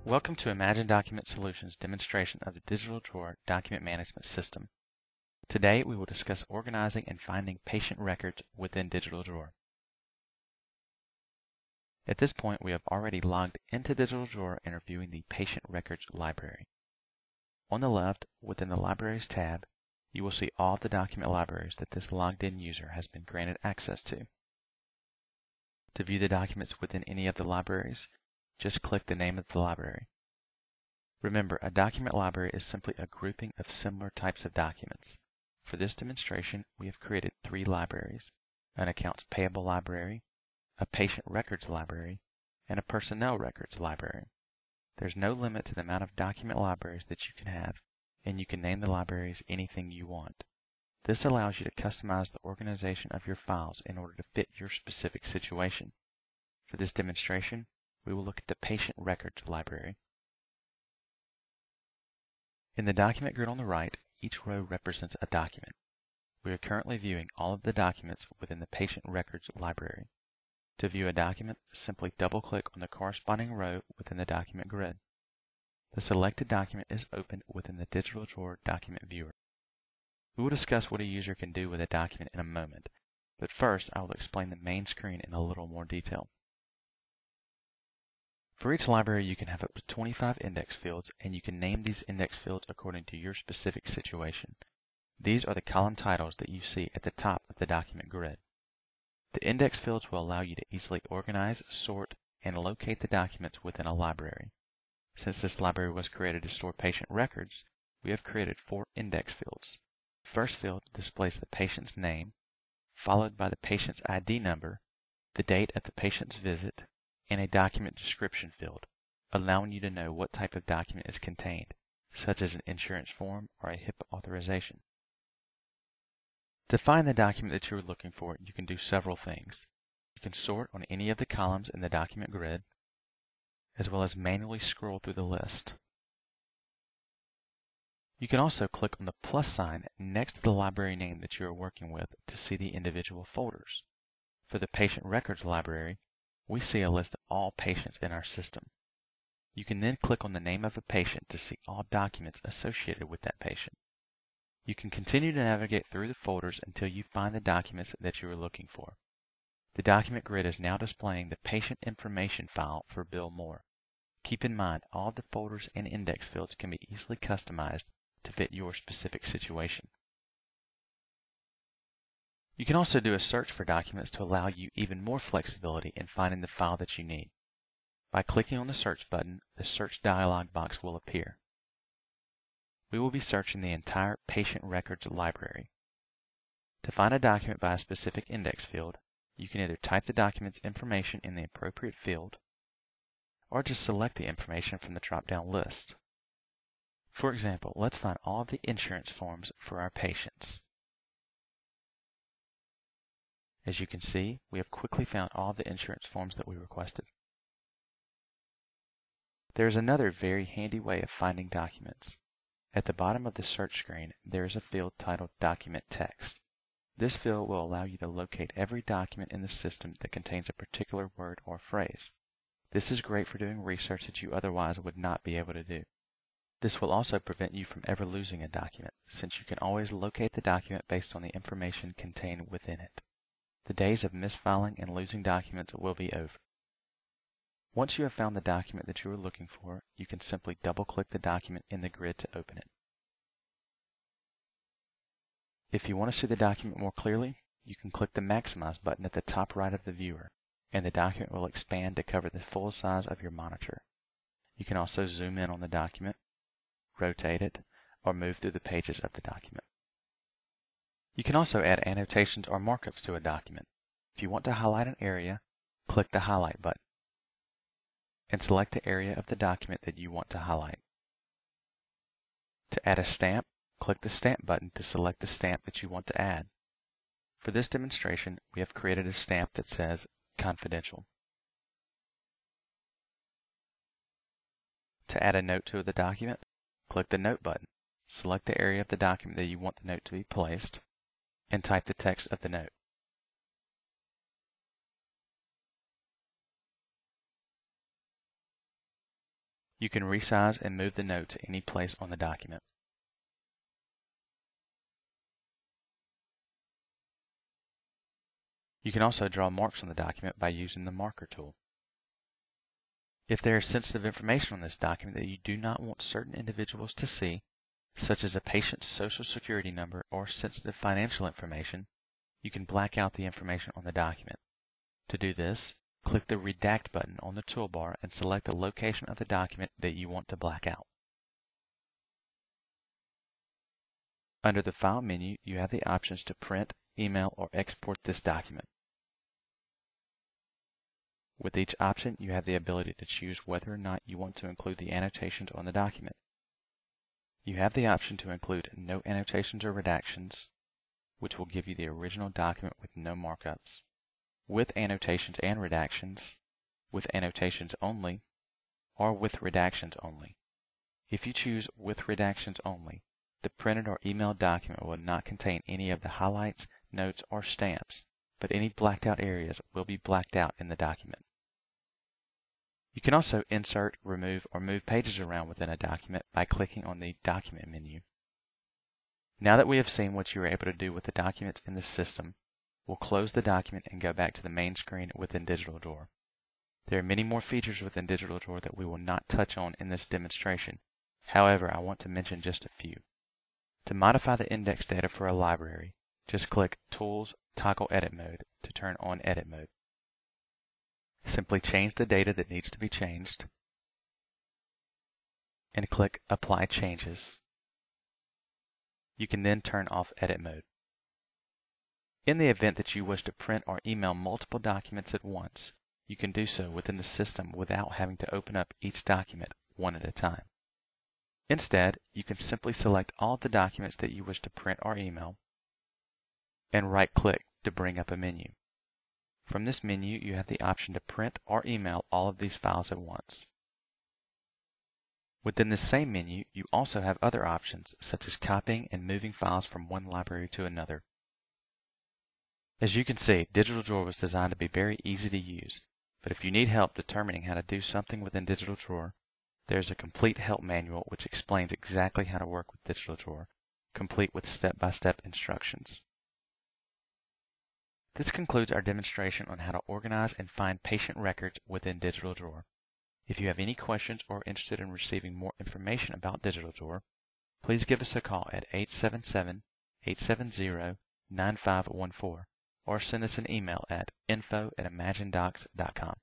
Welcome to Imagine Document Solutions demonstration of the DigitalDrawer document management system. Today we will discuss organizing and finding patient records within DigitalDrawer. At this point we have already logged into DigitalDrawer and are viewing the patient records library. On the left, within the Libraries tab, you will see all of the document libraries that this logged in user has been granted access to. To view the documents within any of the libraries, just click the name of the library. Remember, a document library is simply a grouping of similar types of documents. For this demonstration, we have created 3 libraries: an accounts payable library, a patient records library, and a personnel records library. There's no limit to the amount of document libraries that you can have, and you can name the libraries anything you want. This allows you to customize the organization of your files in order to fit your specific situation. For this demonstration, we will look at the patient records library. In the document grid on the right, each row represents a document. We are currently viewing all of the documents within the patient records library. To view a document, simply double-click on the corresponding row within the document grid. The selected document is opened within the DigitalDrawer document viewer. We will discuss what a user can do with a document in a moment, but first I will explain the main screen in a little more detail. For each library, you can have up to 25 index fields, and you can name these index fields according to your specific situation. These are the column titles that you see at the top of the document grid. The index fields will allow you to easily organize, sort, and locate the documents within a library. Since this library was created to store patient records, we have created 4 index fields. The first field displays the patient's name, followed by the patient's ID number, the date of the patient's visit, and a document description field, allowing you to know what type of document is contained, such as an insurance form or a HIPAA authorization. To find the document that you are looking for, you can do several things. You can sort on any of the columns in the document grid, as well as manually scroll through the list. You can also click on the plus sign next to the library name that you are working with to see the individual folders. For the patient records library, we see a list of all patients in our system. You can then click on the name of a patient to see all documents associated with that patient. You can continue to navigate through the folders until you find the documents that you are looking for. The document grid is now displaying the patient information file for Bill Moore. Keep in mind, all the folders and index fields can be easily customized to fit your specific situation. You can also do a search for documents to allow you even more flexibility in finding the file that you need. By clicking on the search button, the search dialog box will appear. We will be searching the entire patient records library. To find a document by a specific index field, you can either type the document's information in the appropriate field, or just select the information from the drop-down list. For example, let's find all of the insurance forms for our patients. As you can see, we have quickly found all the insurance forms that we requested. There is another very handy way of finding documents. At the bottom of the search screen, there is a field titled Document Text. This field will allow you to locate every document in the system that contains a particular word or phrase. This is great for doing research that you otherwise would not be able to do. This will also prevent you from ever losing a document, since you can always locate the document based on the information contained within it. The days of misfiling and losing documents will be over. Once you have found the document that you are looking for, you can simply double-click the document in the grid to open it. If you want to see the document more clearly, you can click the Maximize button at the top right of the viewer, and the document will expand to cover the full size of your monitor. You can also zoom in on the document, rotate it, or move through the pages of the document. You can also add annotations or markups to a document. If you want to highlight an area, click the Highlight button and select the area of the document that you want to highlight. To add a stamp, click the Stamp button to select the stamp that you want to add. For this demonstration, we have created a stamp that says Confidential. To add a note to the document, click the Note button, select the area of the document that you want the note to be placed, and type the text of the note. You can resize and move the note to any place on the document. You can also draw marks on the document by using the marker tool. If there is sensitive information on this document that you do not want certain individuals to see, such as a patient's social security number or sensitive financial information, you can black out the information on the document. To do this, click the Redact button on the toolbar and select the location of the document that you want to black out. Under the File menu, you have the options to print, email, or export this document. With each option, you have the ability to choose whether or not you want to include the annotations on the document. You have the option to include no annotations or redactions, which will give you the original document with no markups, with annotations and redactions, with annotations only, or with redactions only. If you choose with redactions only, the printed or emailed document will not contain any of the highlights, notes, or stamps, but any blacked out areas will be blacked out in the document. You can also insert, remove, or move pages around within a document by clicking on the Document menu. Now that we have seen what you are able to do with the documents in this system, we'll close the document and go back to the main screen within DigitalDrawer. There are many more features within DigitalDrawer that we will not touch on in this demonstration. However, I want to mention just a few. To modify the index data for a library, just click Tools, Toggle Edit Mode to turn on Edit Mode. Simply change the data that needs to be changed and click Apply Changes. You can then turn off Edit Mode. In the event that you wish to print or email multiple documents at once, you can do so within the system without having to open up each document one at a time. Instead, you can simply select all of the documents that you wish to print or email and right-click to bring up a menu. From this menu, you have the option to print or email all of these files at once. Within this same menu, you also have other options, such as copying and moving files from one library to another. As you can see, DigitalDrawer was designed to be very easy to use, but if you need help determining how to do something within DigitalDrawer, there is a complete help manual which explains exactly how to work with DigitalDrawer, complete with step-by-step instructions. This concludes our demonstration on how to organize and find patient records within DigitalDrawer. If you have any questions or are interested in receiving more information about DigitalDrawer, please give us a call at 877-870-9514 or send us an email at info@imaginedocs.com.